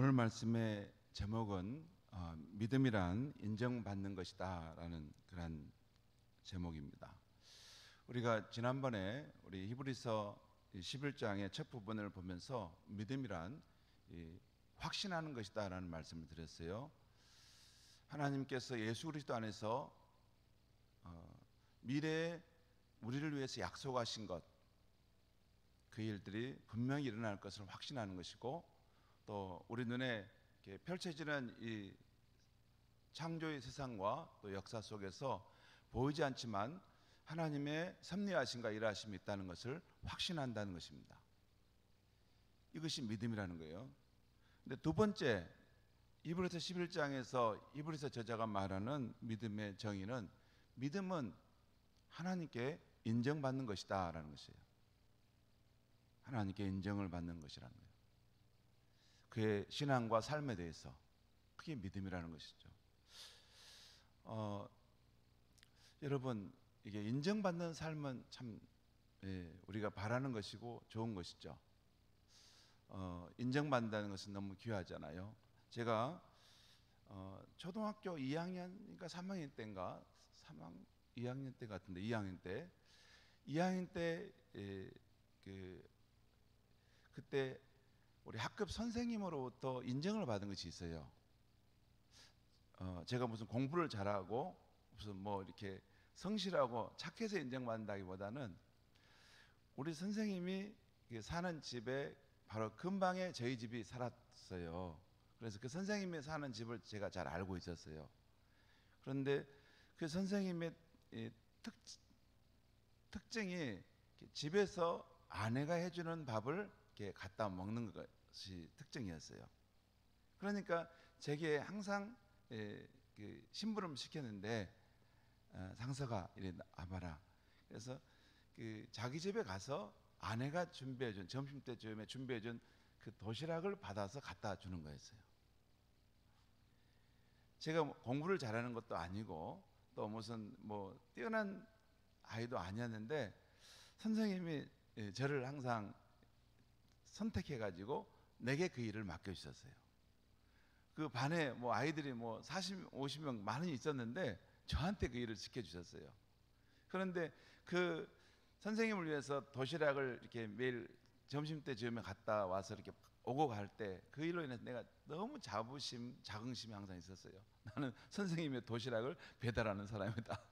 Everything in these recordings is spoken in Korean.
오늘 말씀의 제목은 믿음이란 인정받는 것이다 라는 그런 제목입니다. 우리가 지난번에 우리 히브리서 11장의 첫 부분을 보면서 믿음이란 확신하는 것이다 라는 말씀을 드렸어요. 하나님께서 예수 그리스도 안에서 미래에 우리를 위해서 약속하신 것, 그 일들이 분명히 일어날 것을 확신하는 것이고, 또 우리 눈에 펼쳐지는 이 창조의 세상과 또 역사 속에서 보이지 않지만 하나님의 섭리하심과 일하심이 있다는 것을 확신한다는 것입니다. 이것이 믿음이라는 거예요. 근데 두 번째, 히브리서 11장에서 히브리서 저자가 말하는 믿음의 정의는, 믿음은 하나님께 인정받는 것이다 라는 것이에요. 하나님께 인정을 받는 것이라는 거예요. 그의 신앙과 삶에 대해서, 그게 믿음이라는 것이죠. 여러분, 이게 인정받는 삶은 참 우리가 바라는 것이고 좋은 것이죠. 인정받는다는 것은 너무 귀하잖아요. 제가 초등학교 2학년인가 3학년 때인가 2학년 때 같은데 2학년 때 그때 우리 학급 선생님으로부터 인정을 받은 것이 있어요. 제가 무슨 공부를 잘하고 무슨 뭐 이렇게 성실하고 착해서 인정받는다기보다는 우리 선생님이 사는 집에 바로 근방에 저희 집이 살았어요. 그래서 그 선생님이 사는 집을 제가 잘 알고 있었어요. 그런데 그 선생님의 특징이 집에서 아내가 해주는 밥을 이렇게 갖다 먹는 것이 특징이었어요. 그러니까 제게 항상 그 심부름 시켰는데, 상서가 이래 와봐라. 그래서 그 자기 집에 가서 아내가 준비해준, 점심때쯤에 준비해준 그 도시락을 받아서 갖다 주는 거였어요. 제가 공부를 잘하는 것도 아니고 또 무슨 뭐 뛰어난 아이도 아니었는데 선생님이 저를 항상 선택해가지고 내게 그 일을 맡겨주셨어요. 그 반에 뭐 아이들이 뭐 40, 50명 많이 있었는데 저한테 그 일을 시켜주셨어요. 그런데 그 선생님을 위해서 도시락을 이렇게 매일 점심때 즈음에 갔다 와서 이렇게 오고 갈 때 그 일로 인해서 내가 너무 자긍심이 항상 있었어요. 나는 선생님의 도시락을 배달하는 사람이다.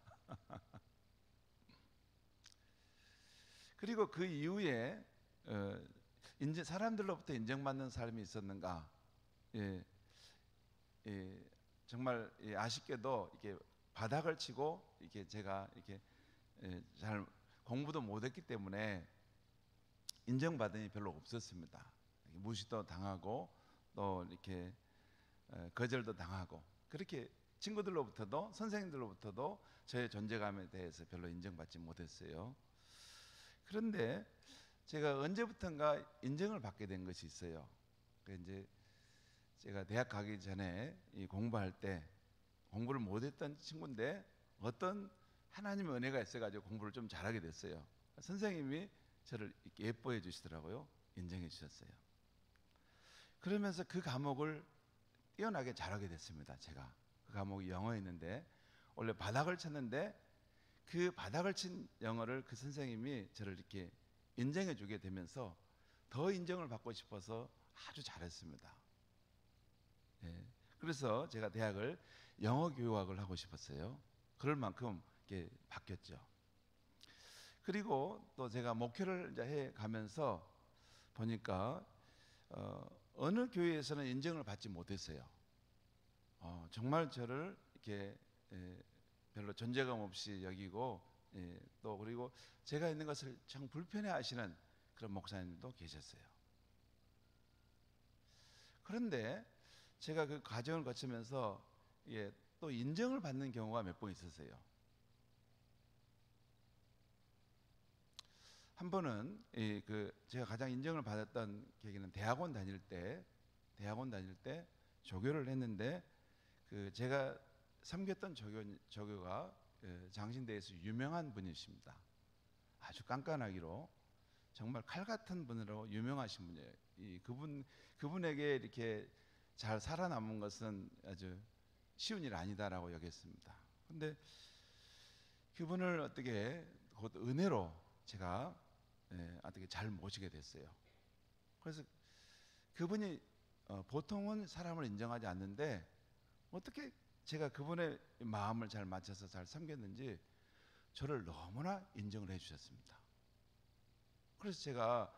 그리고 그 이후에 사람들로부터 인정받는 삶이 있었는가? 정말 아쉽게도 이렇게 바닥을 치고 이렇게 제가 이렇게 잘 공부도 못했기 때문에 인정받은 게 별로 없었습니다. 무시도 당하고 또 이렇게 거절도 당하고, 그렇게 친구들로부터도 선생님들로부터도 저의 존재감에 대해서 별로 인정받지 못했어요. 그런데 제가 언제부턴가 인정을 받게 된 것이 있어요. 이제 제가 대학 가기 전에 공부할 때 공부를 못했던 친구인데 어떤 하나님의 은혜가 있어가지고 공부를 좀 잘하게 됐어요. 선생님이 저를 이렇게 예뻐해 주시더라고요. 인정해 주셨어요. 그러면서 그 과목을 뛰어나게 잘하게 됐습니다. 제가 그 과목이 영어였는데 원래 바닥을 쳤는데 그 바닥을 친 영어를 그 선생님이 저를 이렇게 인정해 주게 되면서 더 인정을 받고 싶어서 아주 잘했습니다. 그래서 제가 대학을 영어 교육학을 하고 싶었어요. 그럴 만큼 이렇게 바뀌었죠. 그리고 또 제가 목회를 이제 해 가면서 보니까 어느 교회에서는 인정을 받지 못했어요. 정말 저를 이렇게 별로 존재감 없이 여기고, 또 그리고 제가 있는 것을 참 불편해하시는 그런 목사님도 계셨어요. 그런데 제가 그 과정을 거치면서 또 인정을 받는 경우가 몇 번 있었어요. 한 번은 제가 가장 인정을 받았던 계기는 대학원 다닐 때 조교를 했는데 제가 섬겼던 조교가 장신대에서 유명한 분이십니다. 아주 깐깐하기로 정말 칼 같은 분으로 유명하신 분이에요. 그분에게 이렇게 잘 살아남은 것은 아주 쉬운 일 아니다라고 여겼습니다. 근데 그분을 어떻게 곧 은혜로 제가 어떻게 잘 모시게 됐어요. 그래서 그분이 보통은 사람을 인정하지 않는데 어떻게 제가 그분의 마음을 잘 맞춰서 잘 섬겼는지 저를 너무나 인정을 해주셨습니다. 그래서 제가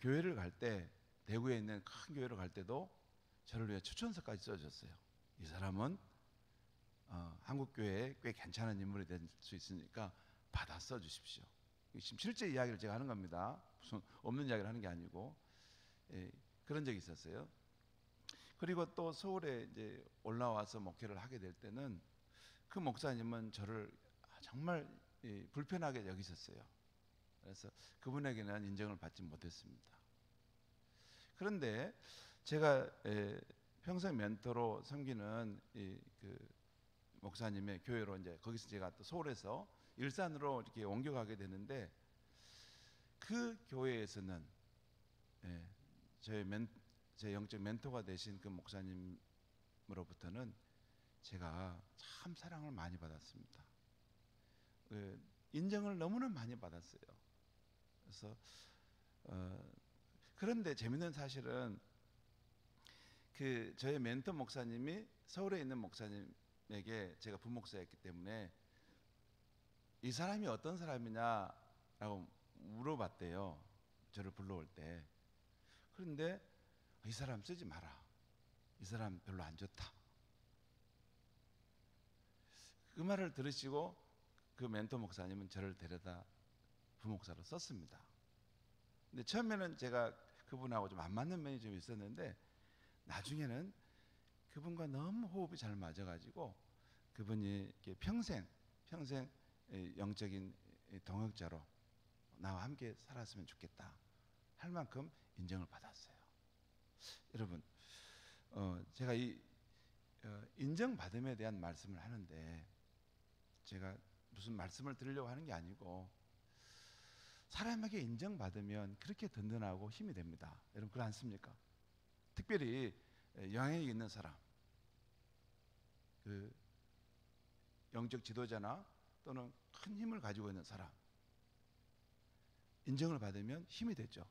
교회를 갈 때, 대구에 있는 큰 교회를 갈 때도 저를 위해 추천서까지 써줬어요. 이 사람은 한국 교회에 꽤 괜찮은 인물이 될 수 있으니까 받아 써주십시오. 지금 실제 이야기를 제가 하는 겁니다. 무슨 없는 이야기를 하는 게 아니고 그런 적이 있었어요. 그리고 또 서울에 이제 올라와서 목회를 하게 될 때는 그 목사님은 저를 정말 불편하게 여기셨어요. 그래서 그분에게는 인정을 받지 못했습니다. 그런데 제가 평생 멘토로 섬기는 그 목사님의 교회로 이제 거기서 제가 또 서울에서 일산으로 이렇게 옮겨가게 되는데 그 교회에서는 제 영적 멘토가 되신 그 목사님으로부터는 제가 참 사랑을 많이 받았습니다. 인정을 너무나 많이 받았어요. 그래서 그런데 재밌는 사실은 그 저의 멘토 목사님이 서울에 있는 목사님에게 제가 부목사였기 때문에 이 사람이 어떤 사람이냐라고 물어봤대요. 저를 불러올 때. 그런데 이 사람 쓰지 마라. 이 사람 별로 안 좋다. 그 말을 들으시고 그 멘토 목사님은 저를 데려다 부목사로 썼습니다. 근데 처음에는 제가 그분하고 좀 안 맞는 면이 좀 있었는데 나중에는 그분과 너무 호흡이 잘 맞아가지고 그분이 평생 영적인 동역자로 나와 함께 살았으면 좋겠다 할 만큼 인정을 받았어요. 여러분, 제가 이 인정받음에 대한 말씀을 하는데 제가 무슨 말씀을 드리려고 하는 게 아니고 사람에게 인정받으면 그렇게 든든하고 힘이 됩니다. 여러분 그렇지 않습니까? 특별히 영향이 있는 사람, 그 영적 지도자나 또는 큰 힘을 가지고 있는 사람 인정을 받으면 힘이 되죠.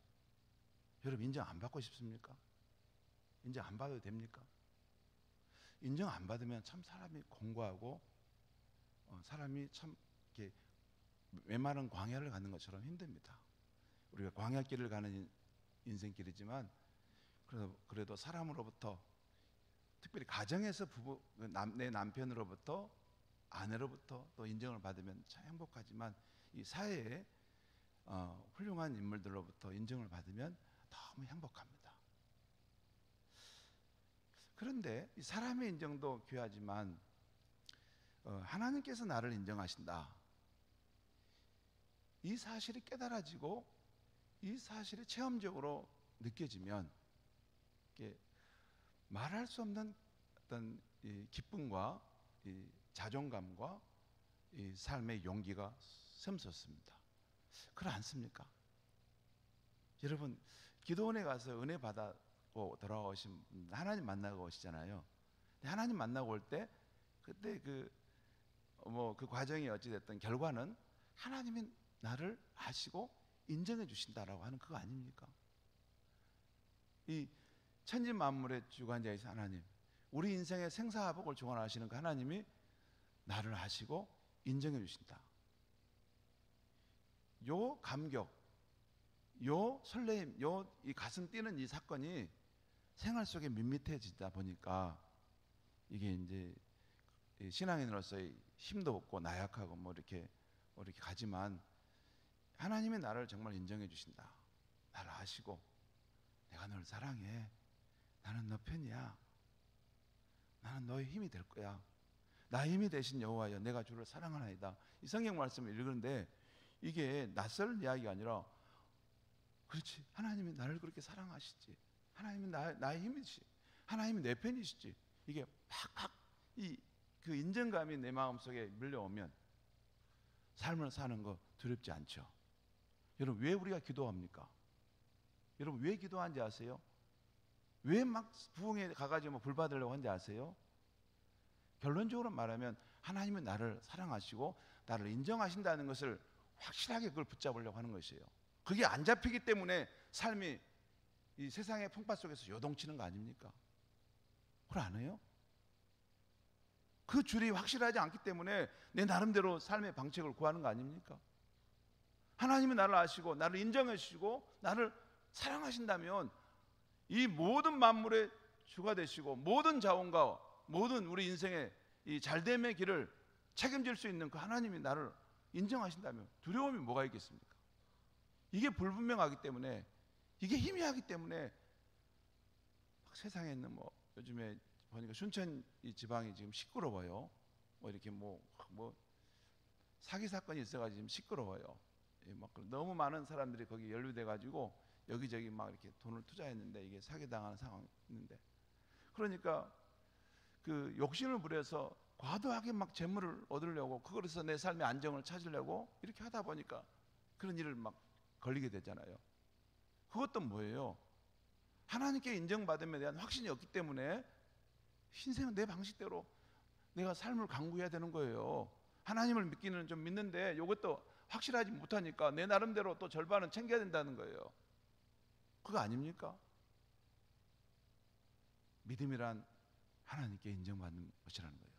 여러분 인정 안 받고 싶습니까? 인정 안 받아도 됩니까? 인정 안 받으면 참 사람이 공고하고 사람이 참 이렇게 메마른 광야를 가는 것처럼 힘듭니다. 우리가 광야길을 가는 인생길이지만 그래도 사람으로부터 특별히 가정에서 내 남편으로부터 아내로부터 또 인정을 받으면 참 행복하지만 이 사회에 훌륭한 인물들로부터 인정을 받으면 너무 행복합니다. 그런데 이 사람의 인정도 귀하지만 하나님께서 나를 인정하신다. 이 사실이 깨달아지고 이 사실이 체험적으로 느껴지면 말할 수 없는 어떤 이 기쁨과 이 자존감과 이 삶의 용기가 샘솟습니다. 그렇지 않습니까? 여러분 기도원에 가서 은혜 받고 돌아오신 하나님 만나고 오시잖아요. 하나님 만나고 올 때 그때 그 과정이 어찌됐든 결과는 하나님이 나를 아시고 인정해 주신다라고 하는 그거 아닙니까? 이 천지 만물의 주관자이신 하나님, 우리 인생의 생사화복을 주관하시는 그 하나님이 나를 아시고 인정해 주신다. 요 감격, 요 설레임, 이 가슴 뛰는 이 사건이 생활 속에 밋밋해지다 보니까 이게 이제 신앙인으로서의 힘도 없고 나약하고 이렇게 가지만 하나님이 나를 정말 인정해 주신다. 나를 아시고 내가 너를 사랑해. 나는 너 편이야. 나는 너의 힘이 될 거야. 나의 힘이 되신 여호와여 내가 주를 사랑하나이다. 이 성경 말씀을 읽는데 이게 낯설 이야기가 아니라 그렇지 하나님이 나를 그렇게 사랑하시지. 하나님이 나의 힘이시. 하나님이 내 편이시지. 이게 팍팍 그 인정감이 내 마음속에 밀려오면 삶을 사는 거 두렵지 않죠. 여러분 왜 우리가 기도합니까? 여러분 왜 기도하는지 아세요? 왜 막 부흥에 가가지고 불 받으려고 하는지 아세요? 결론적으로 말하면 하나님은 나를 사랑하시고 나를 인정하신다는 것을 확실하게 그걸 붙잡으려고 하는 것이에요. 그게 안 잡히기 때문에 삶이 이 세상의 풍파 속에서 요동치는 거 아닙니까? 그걸 안 해요? 그 줄이 확실하지 않기 때문에 내 나름대로 삶의 방책을 구하는 거 아닙니까? 하나님이 나를 아시고 나를 인정해 주시고 나를 사랑하신다면 이 모든 만물의 주가 되시고 모든 자원과 모든 우리 인생의 이 잘됨의 길을 책임질 수 있는 그 하나님이 나를 인정하신다면 두려움이 뭐가 있겠습니까? 이게 불분명하기 때문에, 이게 희미하기 때문에 세상에 있는 뭐 요즘에 보니까 순천 이 지방이 지금 시끄러워요. 뭐 이렇게 뭐 사기 사건이 있어가지고 지금 시끄러워요. 막 너무 많은 사람들이 거기 연루돼가지고 여기저기 막 이렇게 돈을 투자했는데 이게 사기당하는 상황이 있는데, 그러니까 그 욕심을 부려서 과도하게 막 재물을 얻으려고 그것에서 내 삶의 안정을 찾으려고 이렇게 하다 보니까 그런 일을 막 걸리게 되잖아요. 그것도 뭐예요? 하나님께 인정받음에 대한 확신이 없기 때문에 인생은 내 방식대로 내가 삶을 강구해야 되는 거예요. 하나님을 믿기는 좀 믿는데 이것도 확실하지 못하니까 내 나름대로 또 절반은 챙겨야 된다는 거예요. 그거 아닙니까? 믿음이란 하나님께 인정받는 것이라는 거예요.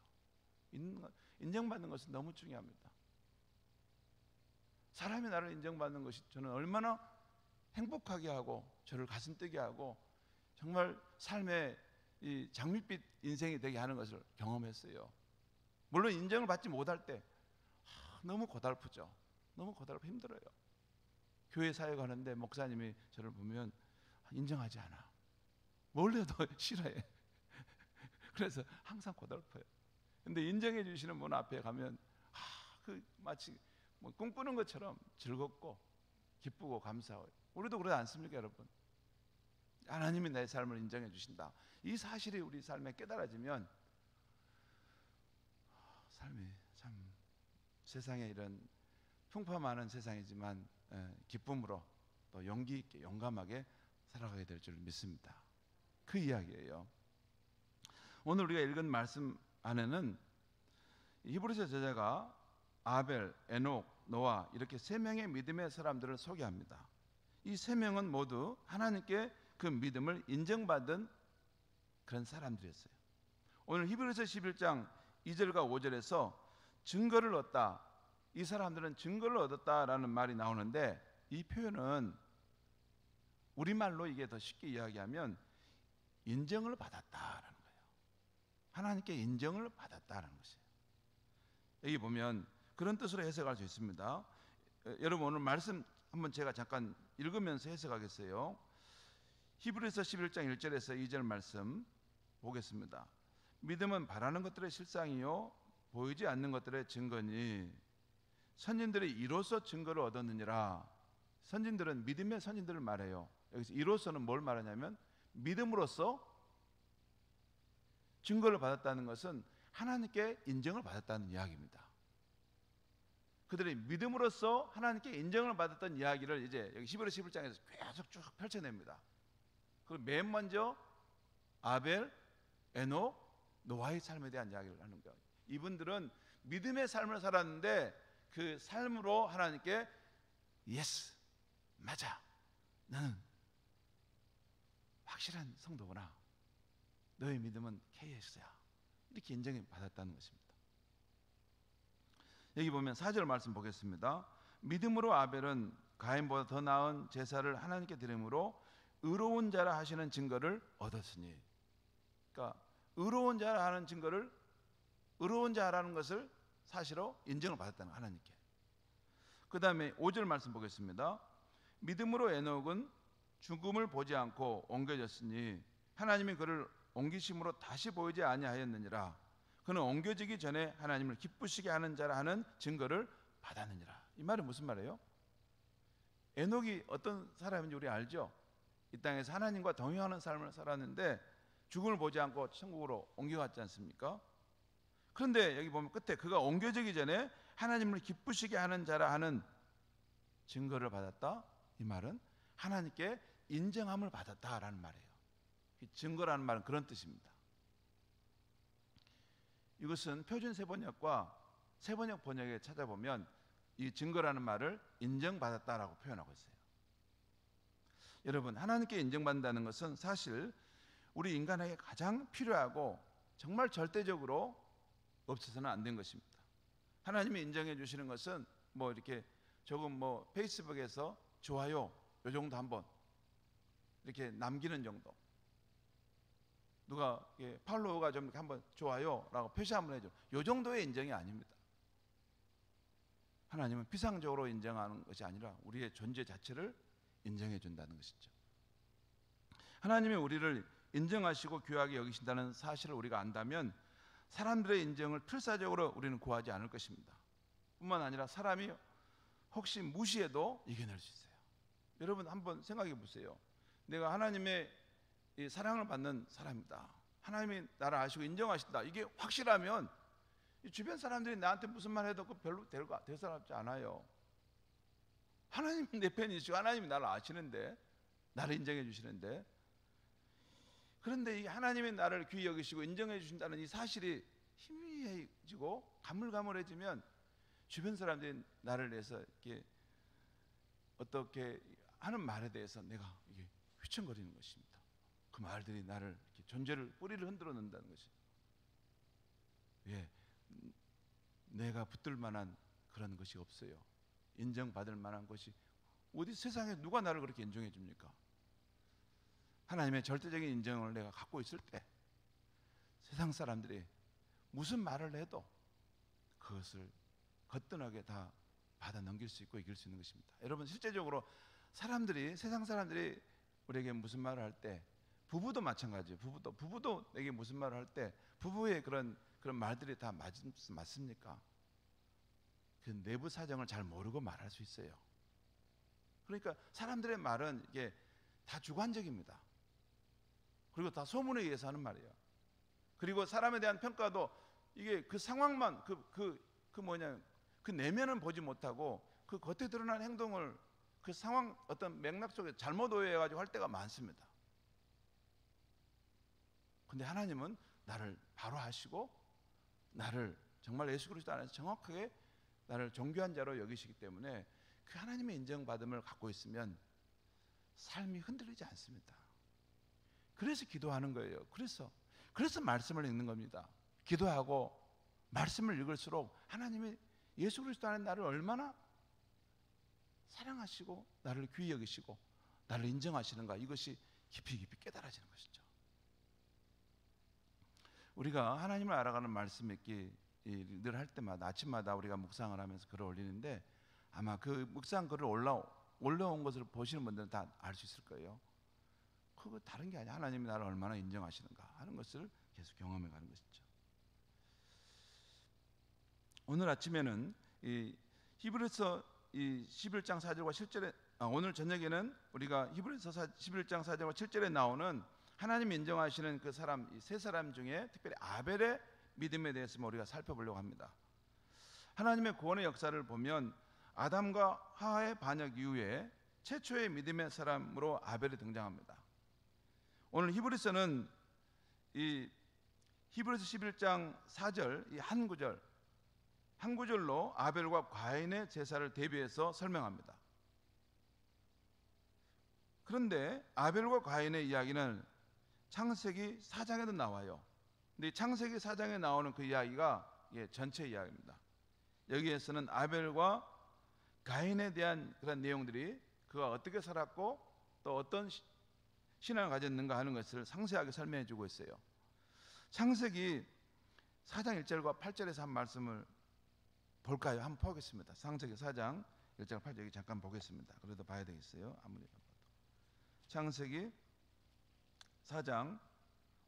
인정받는 것은 너무 중요합니다. 사람이 나를 인정받는 것이 저는 얼마나 행복하게 하고 저를 가슴 뛰게 하고 정말 삶의 이 장밋빛 인생이 되게 하는 것을 경험했어요. 물론 인정을 받지 못할 때 너무 고달프죠. 너무 고달프 힘들어요. 교회 사역하는데 목사님이 저를 보면 인정하지 않아. 뭘 해도 싫어해. 그래서 항상 고달퍼요. 근데 인정해 주시는 분 앞에 가면 그 마치 뭐 꿈꾸는 것처럼 즐겁고 기쁘고 감사해요. 우리도 그러지 않습니까, 여러분? 하나님이 내 삶을 인정해 주신다. 이 사실이 우리 삶에 깨달아지면 삶이 참 세상에 이런 풍파 많은 세상이지만 기쁨으로 또 용기 있게 용감하게 살아가게 될 줄 믿습니다. 그 이야기예요. 오늘 우리가 읽은 말씀 안에는 히브리서 저자가 아벨, 에녹, 노아 이렇게 세 명의 믿음의 사람들을 소개합니다. 이 세 명은 모두 하나님께 그 믿음을 인정받은 그런 사람들이었어요. 오늘 히브리서 11장 2절과 5절에서 증거를 얻다, 이 사람들은 증거를 얻었다라는 말이 나오는데 이 표현은 우리말로 이게 더 쉽게 이야기하면 인정을 받았다라는 거예요. 하나님께 인정을 받았다라는 것이에요. 여기 보면 그런 뜻으로 해석할 수 있습니다. 여러분 오늘 말씀 한번 제가 잠깐 읽으면서 해석하겠어요. 히브리서 11장 1절에서 2절 말씀 보겠습니다. 믿음은 바라는 것들의 실상이요 보이지 않는 것들의 증거니 선진들이 이로써 증거를 얻었느니라. 선진들은 믿음의 선진들을 말해요. 여기서 이로써는 뭘 말하냐면 믿음으로써 증거를 받았다는 것은 하나님께 인정을 받았다는 이야기입니다. 그들이 믿음으로써 하나님께 인정을 받았던 이야기를 이제 여기 히브리서 11장에서 계속 쭉 펼쳐냅니다. 그 맨 먼저 아벨, 에녹, 노아의 삶에 대한 이야기를 하는 거예요. 이분들은 믿음의 삶을 살았는데 그 삶으로 하나님께 예스, 맞아, 너는 확실한 성도구나, 너의 믿음은 KS야, 이렇게 인정을 받았다는 것입니다. 여기 보면 4절 말씀 보겠습니다. 믿음으로 아벨은 가인보다 더 나은 제사를 하나님께 드림으로 의로운 자라 하시는 증거를 얻었으니, 그러니까 의로운 자라 하는 증거를, 의로운 자라는 것을 사실로 인정을 받았다는 거예요, 하나님께. 그 다음에 5절 말씀 보겠습니다. 믿음으로 에녹은 죽음을 보지 않고 옮겨졌으니 하나님이 그를 옮기심으로 다시 보이지 아니하였느니라. 그는 옮겨지기 전에 하나님을 기쁘시게 하는 자라 하는 증거를 받았느니라. 이 말은 무슨 말이에요? 에녹이 어떤 사람인지 우리 알죠? 이 땅에서 하나님과 동행하는 삶을 살았는데 죽음을 보지 않고 천국으로 옮겨갔지 않습니까? 그런데 여기 보면 끝에 그가 옮겨지기 전에 하나님을 기쁘시게 하는 자라 하는 증거를 받았다. 이 말은 하나님께 인정함을 받았다라는 말이에요. 증거라는 말은 그런 뜻입니다. 이것은 표준 세번역과 세번역 번역에 찾아보면 이 증거라는 말을 인정받았다라고 표현하고 있어요. 여러분, 하나님께 인정받는다는 것은 사실 우리 인간에게 가장 필요하고 정말 절대적으로 없어서는 안 된 것입니다. 하나님이 인정해 주시는 것은 뭐 이렇게 조금 뭐 페이스북에서 좋아요 요 정도 한번 이렇게 남기는 정도, 누가 팔로워가 좀 한번 좋아요라고 표시 한번 해줘, 요 정도의 인정이 아닙니다. 하나님은 피상적으로 인정하는 것이 아니라 우리의 존재 자체를 인정해 준다는 것이죠. 하나님이 우리를 인정하시고 귀하게 여기신다는 사실을 우리가 안다면 사람들의 인정을 필사적으로 우리는 구하지 않을 것입니다. 뿐만 아니라 사람이 혹시 무시해도 이겨낼 수 있어요. 여러분 한번 생각해 보세요. 내가 하나님의 이 사랑을 받는 사람이다, 하나님이 나를 아시고 인정하신다, 이게 확실하면 이 주변 사람들이 나한테 무슨 말 해도 그 별로 대사롭지 않아요. 하나님이 내 편이시고 하나님이 나를 아시는데, 나를 인정해 주시는데, 그런데 이 하나님이 나를 귀히 여기시고 인정해 주신다는 이 사실이 희미해지고 가물가물해지면 주변 사람들이 나를 위해서 이렇게 어떻게 하는 말에 대해서 내가 이게 휘청거리는 것입니다. 그 말들이 나를 이렇게 존재를 뿌리를 흔들어 놓는다는 것이, 예, 내가 붙들 만한 그런 것이 없어요. 인정받을 만한 것이 어디 세상에 누가 나를 그렇게 인정해 줍니까? 하나님의 절대적인 인정을 내가 갖고 있을 때 세상 사람들이 무슨 말을 해도 그것을 거뜬하게 다 받아 넘길 수 있고 이길 수 있는 것입니다. 여러분, 실제적으로 세상 사람들이 우리에게 무슨 말을 할 때, 부부도 마찬가지예요. 부부도 내게 무슨 말을 할 때 부부의 그런 말들이 다 맞습니까? 그 내부 사정을 잘 모르고 말할 수 있어요. 그러니까 사람들의 말은 이게 다 주관적입니다. 그리고 다 소문에 의해서 하는 말이에요. 그리고 사람에 대한 평가도 이게 그 상황만 그 내면은 보지 못하고 그 겉에 드러난 행동을 그 상황 어떤 맥락 속에 잘못 오해해가지고 할 때가 많습니다. 근데 하나님은 나를 바로 아시고 나를 정말 예수 그리스도 안에서 정확하게 나를 존귀한 자로 여기시기 때문에 그 하나님의 인정받음을 갖고 있으면 삶이 흔들리지 않습니다. 그래서 기도하는 거예요. 그래서 말씀을 읽는 겁니다. 기도하고 말씀을 읽을수록 하나님이 예수 그리스도 안에 나를 얼마나 사랑하시고 나를 귀히 여기시고 나를 인정하시는가, 이것이 깊이 깨달아지는 것이죠. 우리가 하나님을 알아가는 말씀 읽기 늘 할 때마다 아침마다 우리가 묵상을 하면서 글을 올리는데, 아마 그 묵상 글을 올라온 것을 보시는 분들은 다 알 수 있을 거예요. 그거 다른 게 아니라 하나님이 나를 얼마나 인정하시는가 하는 것을 계속 경험해 가는 것이죠. 오늘 아침에는 이 히브리서 11장 4절과 7절에 오늘 저녁에는 우리가 히브리서 11장 4절과 7절에 나오는 하나님이 인정하시는 그 사람, 이 세 사람 중에 특별히 아벨의 믿음에 대해서 우리가 살펴보려고 합니다. 하나님의 구원의 역사를 보면 아담과 하와의 반역 이후에 최초의 믿음의 사람으로 아벨이 등장합니다. 오늘 히브리서는 이 히브리서 11장 4절 이 한 구절로 아벨과 가인의 제사를 대비해서 설명합니다. 그런데 아벨과 가인의 이야기는 창세기 4장에도 나와요. 근데 창세기 4장에 나오는 그 이야기가 전체 이야기입니다. 여기에서는 아벨과 가인에 대한 그런 내용들이 그가 어떻게 살았고 또 어떤 신앙을 가졌는가 하는 것을 상세하게 설명해 주고 있어요. 창세기 4장 1절과 8절에서 한 말씀을 볼까요? 한번 보겠습니다. 창세기 4장 1절 8절 여기 잠깐 보겠습니다. 그래도 봐야 되겠어요. 아무리 봐도. 창세기 4장,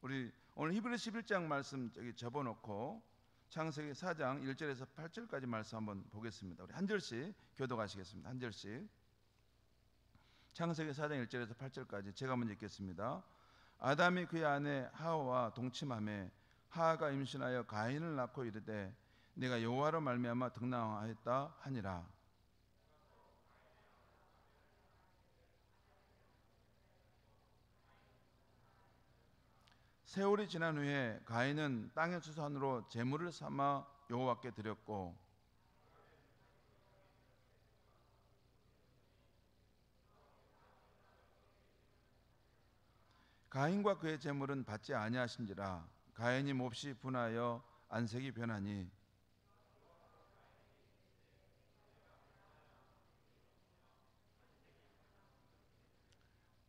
우리 오늘 히브리서 11장 말씀 저기 접어놓고 창세기 4장 1절에서 8절까지 말씀 한번 보겠습니다. 우리 한 절씩 교독하시겠습니다. 한 절씩. 창세기 4장 1절에서 8절까지 제가 먼저 읽겠습니다. 아담이 그의 아내 하와와 동침하매 하와가 임신하여 가인을 낳고 이르되 내가 여호와로 말미암아 등남하였다 하니라. 세월이 지난 후에 가인은 땅의 수산으로 제물을 삼아 여호와께 드렸고 가인과 그의 제물은 받지 아니하신지라. 가인이 몹시 분하여 안색이 변하니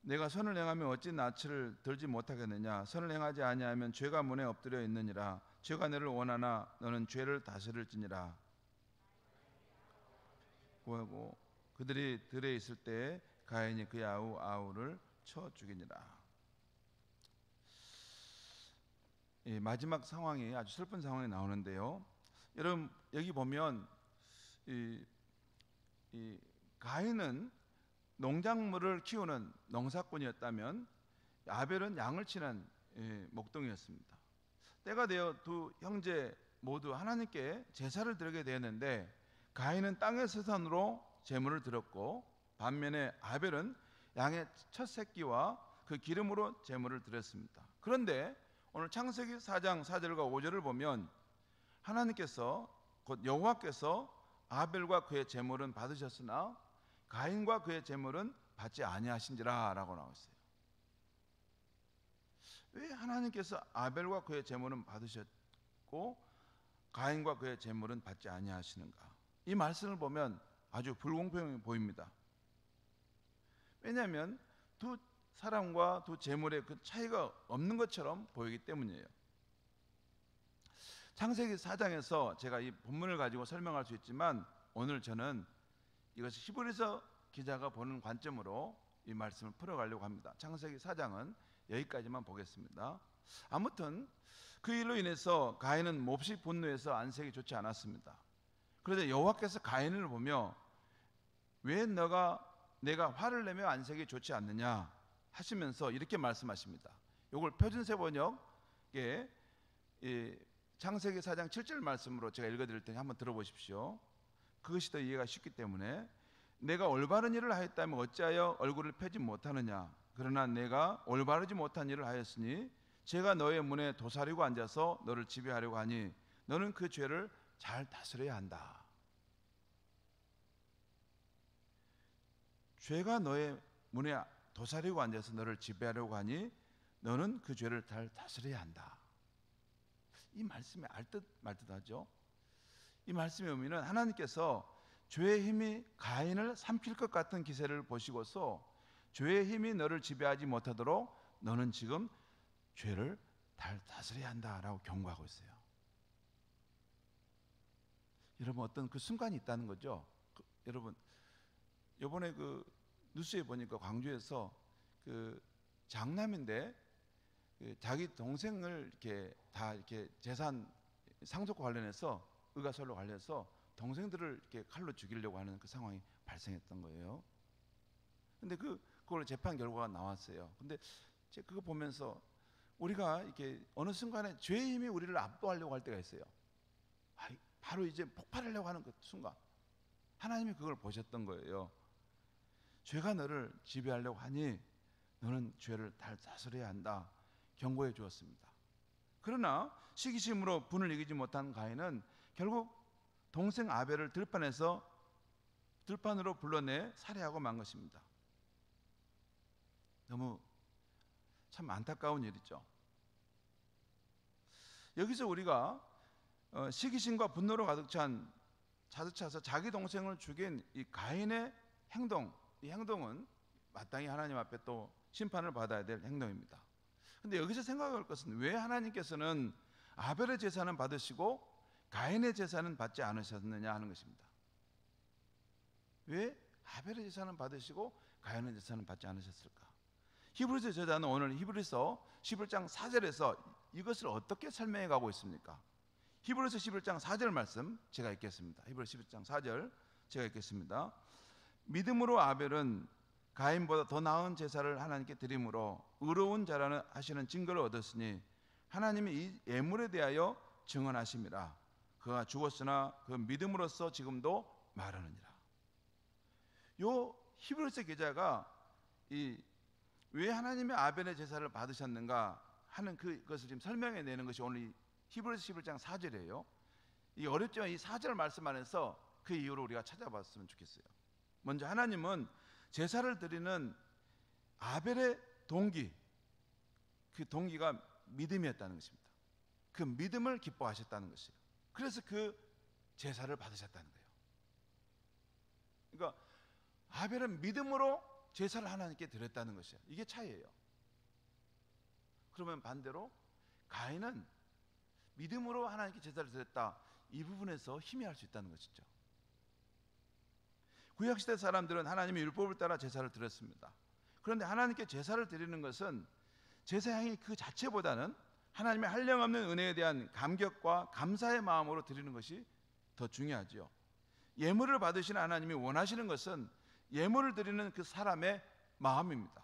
내가 선을 행하면 어찌 낯을 들지 못하겠느냐. 선을 행하지 아니하면 죄가 문에 엎드려 있느니라. 죄가 너를 원하나 너는 죄를 다스릴지니라. 구하고 그들이 들에 있을 때에 가인이 그의 아우 아우를 쳐 죽이니라. 이 마지막 상황이 아주 슬픈 상황이 나오는데요. 여러분 여기 보면 이 가인은 농작물을 키우는 농사꾼이었다면 아벨은 양을 치는 목동이었습니다. 때가 되어 두 형제 모두 하나님께 제사를 드리게 되었는데 가인은 땅의 수산으로 제물을 드렸고 반면에 아벨은 양의 첫 새끼와 그 기름으로 제물을 드렸습니다. 그런데 오늘 창세기 4장 4절과 5절을 보면 하나님께서 곧 여호와께서 아벨과 그의 제물은 받으셨으나 가인과 그의 제물은 받지 아니하신지라 라고 나와 있어요. 왜 하나님께서 아벨과 그의 제물은 받으셨고 가인과 그의 제물은 받지 아니하시는가? 이 말씀을 보면 아주 불공평해 보입니다. 왜냐하면 두 사람과 두 제물의 그 차이가 없는 것처럼 보이기 때문이에요. 창세기 4장에서 제가 이 본문을 가지고 설명할 수 있지만 오늘 저는 이것이 히브리서 기자가 보는 관점으로 이 말씀을 풀어가려고 합니다. 창세기 4장은 여기까지만 보겠습니다. 아무튼 그 일로 인해서 가인은 몹시 분노해서 안색이 좋지 않았습니다. 그런데 여호와께서 가인을 보며 왜 내가 화를 내며 안색이 좋지 않느냐 하시면서 이렇게 말씀하십니다. 이걸 표준세 번역에 창세기 4장 7절 말씀으로 제가 읽어드릴 테니 한번 들어보십시오. 그것이 더 이해가 쉽기 때문에 내가 올바른 일을 하였다면 어찌하여 얼굴을 펴지 못하느냐. 그러나 내가 올바르지 못한 일을 하였으니 제가 너의 문에 도사리고 앉아서 너를 지배하려고 하니 너는 그 죄를 잘 다스려야 한다. 죄가 너의 문에 도사리고 앉아서 너를 지배하려고 하니 너는 그 죄를 잘 다스려야 한다. 이 말씀이 알듯 말듯하죠. 이 말씀의 의미는 하나님께서 죄의 힘이 가인을 삼킬 것 같은 기세를 보시고서 죄의 힘이 너를 지배하지 못하도록 너는 지금 죄를 잘 다스려야 한다라고 경고하고 있어요. 여러분 어떤 그 순간이 있다는 거죠. 여러분 이번에 그 뉴스에 보니까 광주에서 그 장남인데 자기 동생을 이렇게 재산 상속과 관련해서 의가소로 관련해서 동생들을 이렇게 칼로 죽이려고 하는 그 상황이 발생했던 거예요. 근데 그걸 재판 결과가 나왔어요. 근데 제가 그거 보면서 우리가 이렇게 어느 순간에 죄의 힘이 우리를 압도하려고 할 때가 있어요. 바로 이제 폭발하려고 하는 그 순간 하나님이 그걸 보셨던 거예요. 죄가 너를 지배하려고 하니 너는 죄를 잘 다스려야 한다 경고해 주었습니다. 그러나 시기심으로 분을 이기지 못한 가인은 결국 동생 아벨을 들판으로 불러내 살해하고 만 것입니다. 너무 참 안타까운 일이죠. 여기서 우리가 시기심과 분노로 가득 차서 자기 동생을 죽인 이 가인의 행동, 이 행동은 마땅히 하나님 앞에 또 심판을 받아야 될 행동입니다. 그런데 여기서 생각할 것은 왜 하나님께서는 아벨의 제사는 받으시고 가인의 제사는 받지 않으셨느냐 하는 것입니다. 왜 아벨의 제사는 받으시고 가인의 제사는 받지 않으셨을까? 히브리서 저자는 오늘 히브리서 11장 4절에서 이것을 어떻게 설명해 가고 있습니까? 히브리서 11장 4절 말씀 제가 읽겠습니다. 히브리서 11장 4절 제가 읽겠습니다. 믿음으로 아벨은 가인보다 더 나은 제사를 하나님께 드림으로 의로운 자라는 하시는 증거를 얻었으니 하나님이 이 예물에 대하여 증언하심이라. 그가 죽었으나 그 믿음으로써 지금도 말하느니라. 요 히브리서 기자가 왜 하나님의 아벨의 제사를 받으셨는가 하는 그것을 지금 설명해 내는 것이 오늘 히브리서 11장 4절이에요. 이 어렵지만 이 4절 말씀 안에서 그 이유를 우리가 찾아봤으면 좋겠어요. 먼저 하나님은 제사를 드리는 아벨의 동기, 그 동기가 믿음이었다는 것입니다. 그 믿음을 기뻐하셨다는 것이에요. 그래서 그 제사를 받으셨다는 거예요. 그러니까 아벨은 믿음으로 제사를 하나님께 드렸다는 것이에요. 이게 차이예요. 그러면 반대로 가인은 믿음으로 하나님께 제사를 드렸다, 이 부분에서 희미할 수 있다는 것이죠. 구약시대 사람들은 하나님의 율법을 따라 제사를 드렸습니다. 그런데 하나님께 제사를 드리는 것은 제사 향이 그 자체보다는 하나님의 한량없는 은혜에 대한 감격과 감사의 마음으로 드리는 것이 더 중요하죠. 예물을 받으시는 하나님이 원하시는 것은 예물을 드리는 그 사람의 마음입니다.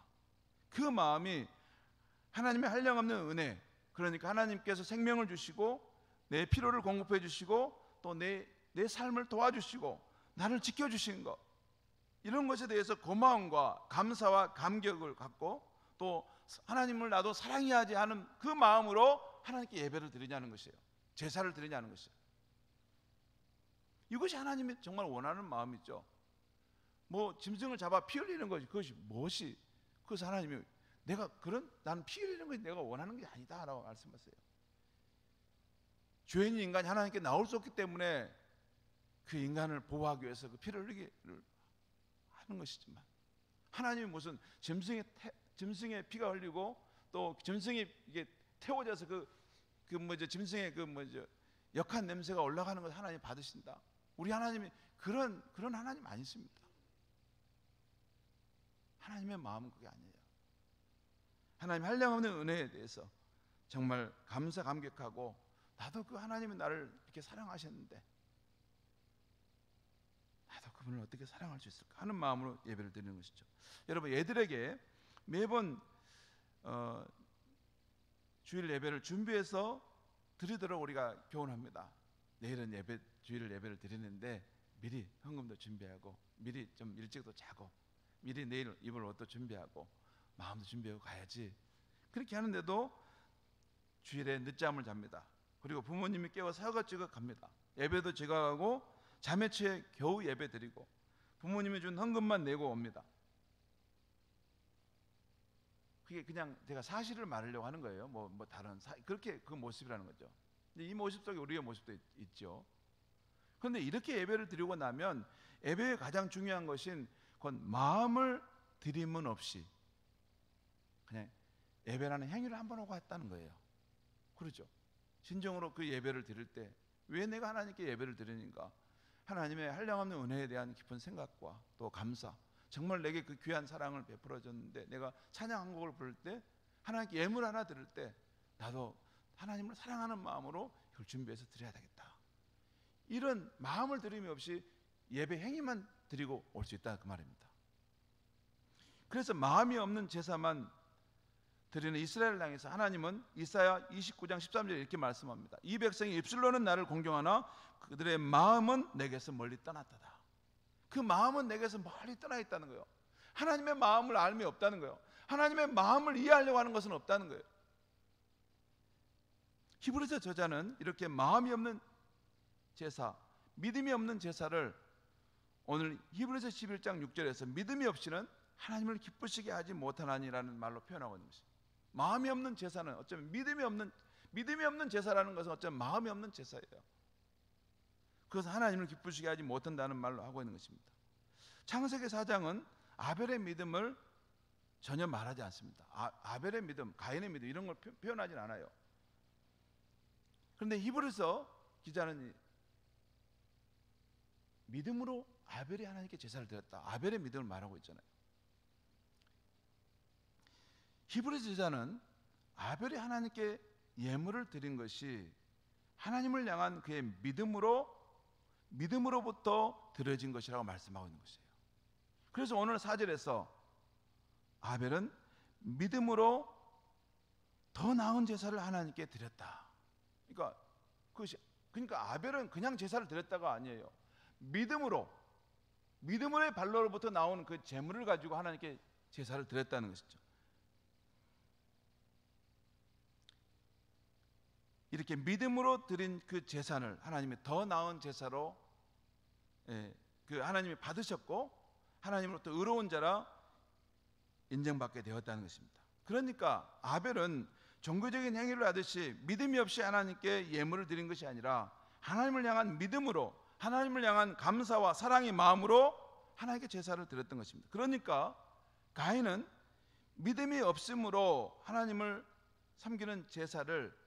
그 마음이 하나님의 한량없는 은혜, 그러니까 하나님께서 생명을 주시고 내 필요를 공급해 주시고 또 내 삶을 도와주시고 나를 지켜주신 것, 이런 것에 대해서 고마움과 감사와 감격을 갖고 또 하나님을 나도 사랑해야지 하는 그 마음으로 하나님께 예배를 드리냐는 것이에요. 제사를 드리냐는 것이에요. 이것이 하나님이 정말 원하는 마음이죠. 뭐 짐승을 잡아 피 흘리는 것이 그것이 무엇이, 그래서 하나님이 나는 피 흘리는 것이 내가 원하는 게 아니다라고 말씀하세요. 죄인 인간이 하나님께 나올 수 없기 때문에 그 인간을 보호하기 위해서 그 피를 흘리기를 하는 것이지만, 하나님이 무슨 짐승의 피가 흘리고 또 짐승이 이게 태워져서 짐승의 역한 냄새가 올라가는 것을 하나님 받으신다. 우리 하나님이 그런 하나님 아니십니다. 하나님의 마음은 그게 아니에요. 하나님 한량없는 은혜에 대해서 정말 감사감격하고, 나도 그 하나님이 나를 이렇게 사랑하셨는데 나도 그분을 어떻게 사랑할 수 있을까 하는 마음으로 예배를 드리는 것이죠. 여러분, 얘들에게 매번 주일 예배를 준비해서 드리도록 우리가 교훈합니다. 내일은 주일 예배를 드리는데 미리 헌금도 준비하고, 미리 좀 일찍도 자고, 미리 내일 입을 옷도 준비하고, 마음도 준비하고 가야지. 그렇게 하는데도 주일에 늦잠을 잡니다. 그리고 부모님이 깨워 설거지가 갑니다. 예배도 제가 가고 잠에 취해 겨우 예배 드리고 부모님이 준 헌금만 내고 옵니다. 그게 그냥 제가 사실을 말하려고 하는 거예요. 그렇게 그 모습이라는 거죠. 이 모습 속에 우리의 모습도 있죠. 그런데 이렇게 예배를 드리고 나면 예배의 가장 중요한 것인 곧 마음을 드림은 없이 그냥 예배라는 행위를 한번 하고 왔다는 거예요. 그렇죠. 진정으로 그 예배를 드릴 때 왜 내가 하나님께 예배를 드리는가, 하나님의 한량없는 은혜에 대한 깊은 생각과 또 감사, 정말 내게 그 귀한 사랑을 베풀어 줬는데 내가 찬양 한 곡을 부를 때, 하나님께 예물 하나 드릴 때 나도 하나님을 사랑하는 마음으로 이걸 준비해서 드려야 되겠다, 이런 마음을 드림이 없이 예배 행위만 드리고 올 수 있다, 그 말입니다. 그래서 마음이 없는 제사만 드리는 이스라엘을 향해서 하나님은 이사야 29장 13절에 이렇게 말씀합니다. 이 백성이 입술로는 나를 공경하나 그들의 마음은 내게서 멀리 떠났다. 그 마음은 내게서 멀리 떠나 있다는 거예요. 하나님의 마음을 알미 없다는 거예요. 하나님의 마음을 이해하려고 하는 것은 없다는 거예요. 히브리서 저자는 이렇게 마음이 없는 제사, 믿음이 없는 제사를 오늘 히브리서 11장 6절에서 믿음이 없이는 하나님을 기쁘시게 하지 못하나니라는 말로 표현하고 있는 것입니다. 마음이 없는 제사는 어쩌면 믿음이 없는 제사라는 것은 어쩌면 마음이 없는 제사예요. 그것은 하나님을 기쁘시게 하지 못한다는 말로 하고 있는 것입니다. 창세기 4장은 아벨의 믿음을 전혀 말하지 않습니다. 아벨의 믿음, 가인의 믿음 이런 걸 표현하진 않아요. 그런데 히브리서 기자는 믿음으로 아벨이 하나님께 제사를 드렸다, 아벨의 믿음을 말하고 있잖아요. 히브리서 기자는 아벨이 하나님께 예물을 드린 것이 하나님을 향한 그의 믿음으로부터 드려진 것이라고 말씀하고 있는 것이에요. 그래서 오늘 4절에서 아벨은 믿음으로 더 나은 제사를 하나님께 드렸다. 그러니까 아벨은 그냥 제사를 드렸다가 아니에요. 믿음으로의 발로로부터 나온 그 제물을 가지고 하나님께 제사를 드렸다는 것이죠. 이렇게 믿음으로 드린 그 제사를 하나님이 더 나은 제사로 그 하나님이 받으셨고 하나님으로부터 의로운 자라 인정받게 되었다는 것입니다. 그러니까 아벨은 종교적인 행위를 하듯이 믿음이 없이 하나님께 예물을 드린 것이 아니라 하나님을 향한 믿음으로, 하나님을 향한 감사와 사랑의 마음으로 하나님께 제사를 드렸던 것입니다. 그러니까 가인은 믿음이 없으므로 하나님을 섬기는 제사를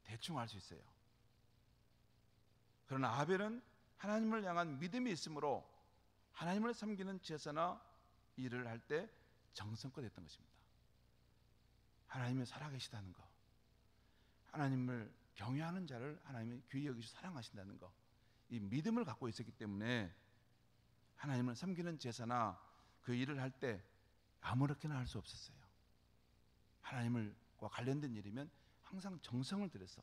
대충 할 수 있어요. 그러나 아벨은 하나님을 향한 믿음이 있으므로 하나님을 섬기는 제사나 일을 할 때 정성껏 했던 것입니다. 하나님이 살아계시다는 것, 하나님을 경외하는 자를 하나님이 귀히 여기시고 사랑하신다는 것, 이 믿음을 갖고 있었기 때문에 하나님을 섬기는 제사나 그 일을 할 때 아무렇게나 할 수 없었어요. 하나님과 관련된 일이면 항상 정성을 들여서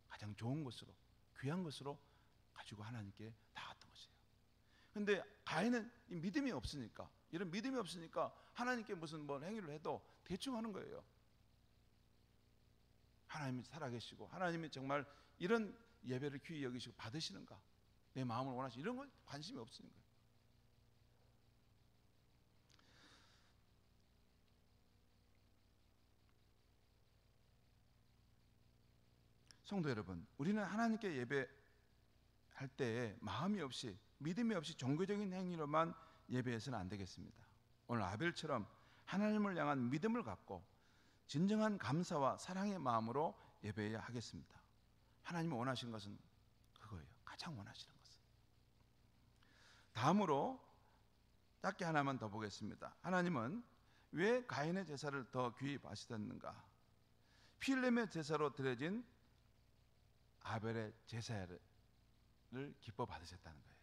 가장 좋은 것으로, 귀한 것으로 가지고 하나님께 나갔던 것이에요. 그런데 가인은 이 믿음이 없으니까, 이런 믿음이 없으니까 하나님께 무슨 뭐 행위를 해도 대충 하는 거예요. 하나님이 살아계시고 하나님이 정말 이런 예배를 귀히 여기시고 받으시는가, 내 마음을 원하시고 이런 건 관심이 없으는 거예요. 성도 여러분, 우리는 하나님께 예배할 때에 마음이 없이, 믿음이 없이 종교적인 행위로만 예배해서는 안 되겠습니다. 오늘 아벨처럼 하나님을 향한 믿음을 갖고 진정한 감사와 사랑의 마음으로 예배해야 하겠습니다. 하나님이 원하시는 것은 그거예요. 가장 원하시는 것은. 다음으로 짧게 하나만 더 보겠습니다. 하나님은 왜 가인의 제사를 더 귀히 받으셨는가? 피 흘림의 제사로 드려진 아벨의 제사를 기뻐 받으셨다는 거예요.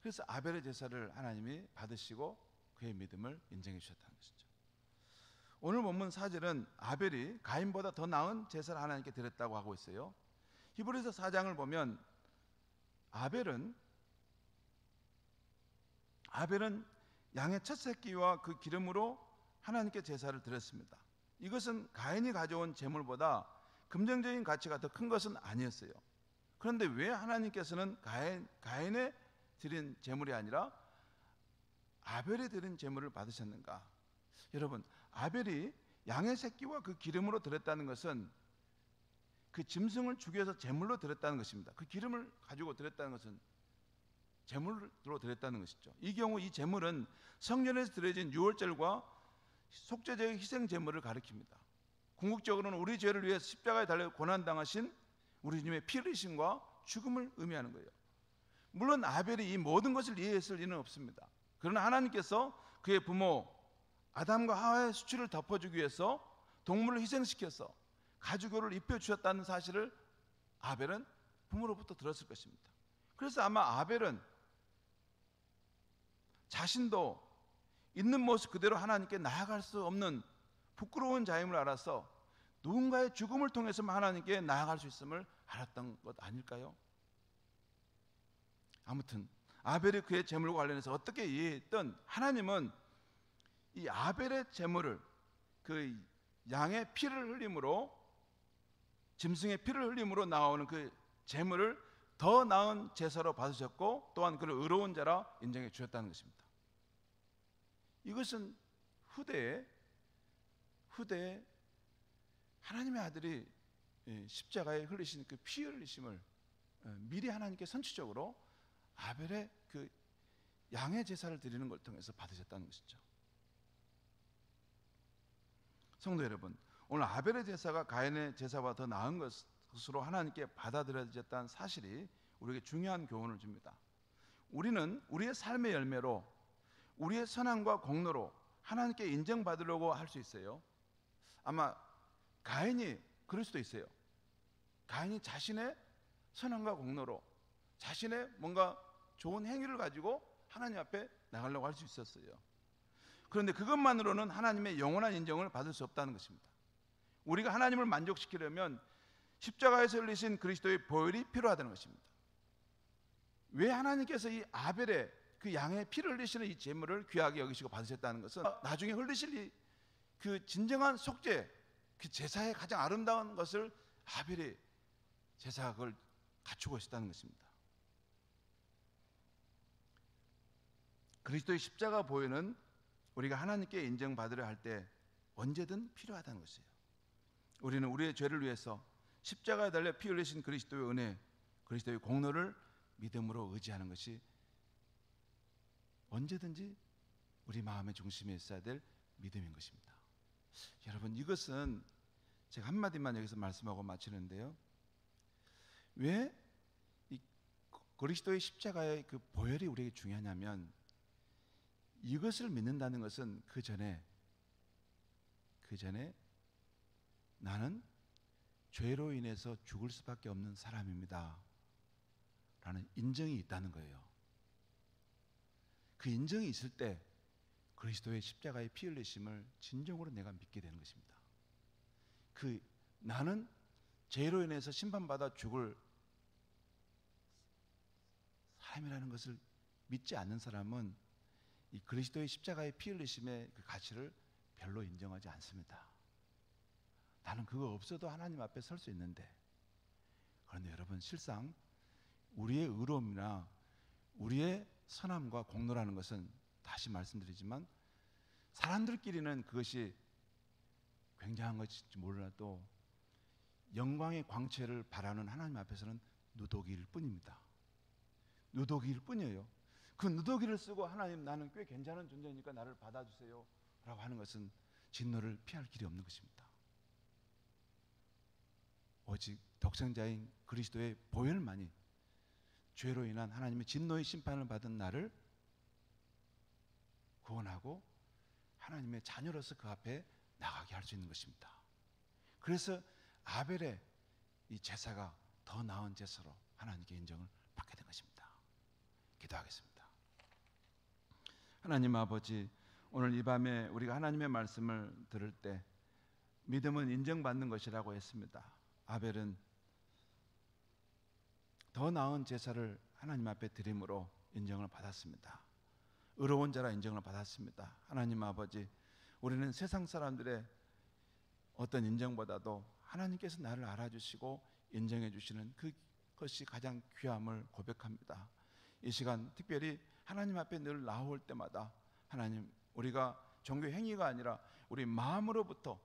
그래서 아벨의 제사를 하나님이 받으시고 그의 믿음을 인정해 주셨다는 것이죠. 오늘 본문 4절은 아벨이 가인보다 더 나은 제사를 하나님께 드렸다고 하고 있어요. 히브리서 4장을 보면 아벨은 양의 첫 새끼와 그 기름으로 하나님께 제사를 드렸습니다. 이것은 가인이 가져온 제물보다 금전적인 가치가 더 큰 것은 아니었어요. 그런데 왜 하나님께서는 가인의 드린 제물이 아니라 아벨이 드린 제물을 받으셨는가? 여러분, 아벨이 양의 새끼와 그 기름으로 드렸다는 것은 그 짐승을 죽여서 제물로 드렸다는 것입니다. 그 기름을 가지고 드렸다는 것은 제물로 드렸다는 것이죠. 이 경우 이 제물은 성전에서 드려진 유월절과 속죄제의 희생 제물을 가리킵니다. 궁극적으로는 우리 죄를 위해 십자가에 달려 고난당하신 우리 주님의 피 흘리심과 죽음을 의미하는 거예요. 물론 아벨이 이 모든 것을 이해했을 리는 없습니다. 그러나 하나님께서 그의 부모 아담과 하와의 수치를 덮어주기 위해서 동물을 희생시켜서 가죽옷을 입혀주셨다는 사실을 아벨은 부모로부터 들었을 것입니다. 그래서 아마 아벨은 자신도 있는 모습 그대로 하나님께 나아갈 수 없는 부끄러운 자임을 알아서 누군가의 죽음을 통해서만 하나님께 나아갈 수 있음을 알았던 것 아닐까요? 아무튼 아벨이 그의 제물과 관련해서 어떻게 이해했든 하나님은 이 아벨의 제물을, 그 양의 피를 흘림으로, 짐승의 피를 흘림으로 나오는 그 제물을 더 나은 제사로 받으셨고 또한 그를 의로운 자라 인정해 주셨다는 것입니다. 이것은 후대에 하나님의 아들이 십자가에 흘리신 그 피 흘리심을 미리 하나님께 선취적으로 아벨의 그 양의 제사를 드리는 걸 통해서 받으셨다는 것이죠. 성도 여러분, 오늘 아벨의 제사가 가인의 제사보다 더 나은 것으로 하나님께 받아들여졌다는 사실이 우리에게 중요한 교훈을 줍니다. 우리는 우리의 삶의 열매로, 우리의 선함과 공로로 하나님께 인정받으려고 할 수 있어요. 아마 가인이 그럴 수도 있어요. 가인이 자신의 선함과 공로로 자신의 뭔가 좋은 행위를 가지고 하나님 앞에 나가려고 할 수 있었어요. 그런데 그것만으로는 하나님의 영원한 인정을 받을 수 없다는 것입니다. 우리가 하나님을 만족시키려면 십자가에서 흘리신 그리스도의 보혈이 필요하다는 것입니다. 왜 하나님께서 이 아벨의 그 양의 피를 흘리시는 이 제물을 귀하게 여기시고 받으셨다는 것은 나중에 흘리실 그 진정한 속죄, 그 제사의 가장 아름다운 것을 아벨의 제사가 그걸 갖추고 있었다는 것입니다. 그리스도의 십자가 보혈은 우리가 하나님께 인정받으려 할 때 언제든 필요하다는 것이에요. 우리는 우리의 죄를 위해서 십자가에 달려 피 흘리신 그리스도의 은혜, 그리스도의 공로를 믿음으로 의지하는 것이 언제든지 우리 마음의 중심에 있어야 될 믿음인 것입니다. 여러분, 이것은 제가 한마디만 여기서 말씀하고 마치는데요, 왜 이 그리스도의 십자가의 그 보혈이 우리에게 중요하냐면, 이것을 믿는다는 것은 그 전에 나는 죄로 인해서 죽을 수밖에 없는 사람입니다 라는 인정이 있다는 거예요. 그 인정이 있을 때 그리스도의 십자가의 피 흘리심을 진정으로 내가 믿게 되는 것입니다. 그 나는 죄로 인해서 심판받아 죽을 사람이라는 것을 믿지 않는 사람은 이 그리스도의 십자가의 피 흘리심의 그 가치를 별로 인정하지 않습니다. 나는 그거 없어도 하나님 앞에 설 수 있는데, 그런데 여러분, 실상 우리의 의로움이나 우리의 선함과 공로라는 것은, 다시 말씀드리지만, 사람들끼리는 그것이 굉장한 것일지 몰라도 영광의 광채를 바라는 하나님 앞에서는 누더기일 뿐입니다. 누더기일 뿐이에요. 그 누더기를 쓰고 하나님, 나는 꽤 괜찮은 존재니까 나를 받아주세요 라고 하는 것은 진노를 피할 길이 없는 것입니다. 오직 독생자인 그리스도의 보혈만이 죄로 인한 하나님의 진노의 심판을 받은 나를 구원하고 하나님의 자녀로서 그 앞에 나가게 할 수 있는 것입니다. 그래서 아벨의 이 제사가 더 나은 제사로 하나님께 인정을 받게 된 것입니다. 기도하겠습니다. 하나님 아버지, 오늘 이 밤에 우리가 하나님의 말씀을 들을 때 믿음은 인정받는 것이라고 했습니다. 아벨은 더 나은 제사를 하나님 앞에 드림으로 인정을 받았습니다. 의로운 자라 인정을 받았습니다. 하나님 아버지, 우리는 세상 사람들의 어떤 인정보다도 하나님께서 나를 알아주시고 인정해 주시는 그것이 가장 귀함을 고백합니다. 이 시간 특별히 하나님 앞에 늘 나올 때마다 하나님, 우리가 종교 행위가 아니라 우리 마음으로부터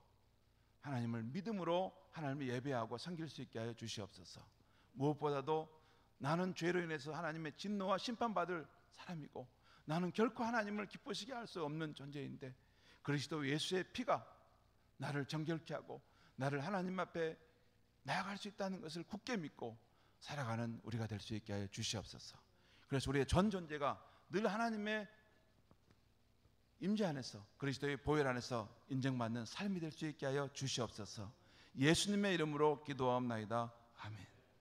하나님을 믿음으로 하나님을 예배하고 섬길 수 있게 하여 주시옵소서. 무엇보다도 나는 죄로 인해서 하나님의 진노와 심판받을 사람이고, 나는 결코 하나님을 기쁘시게 할 수 없는 존재인데, 그리스도 예수의 피가 나를 정결케 하고 나를 하나님 앞에 나아갈 수 있다는 것을 굳게 믿고 살아가는 우리가 될 수 있게 하여 주시옵소서. 그래서 우리의 전 존재가 늘 하나님의 임재 안에서, 그리스도의 보혈 안에서 인정받는 삶이 될 수 있게 하여 주시옵소서. 예수님의 이름으로 기도하옵나이다. 아멘.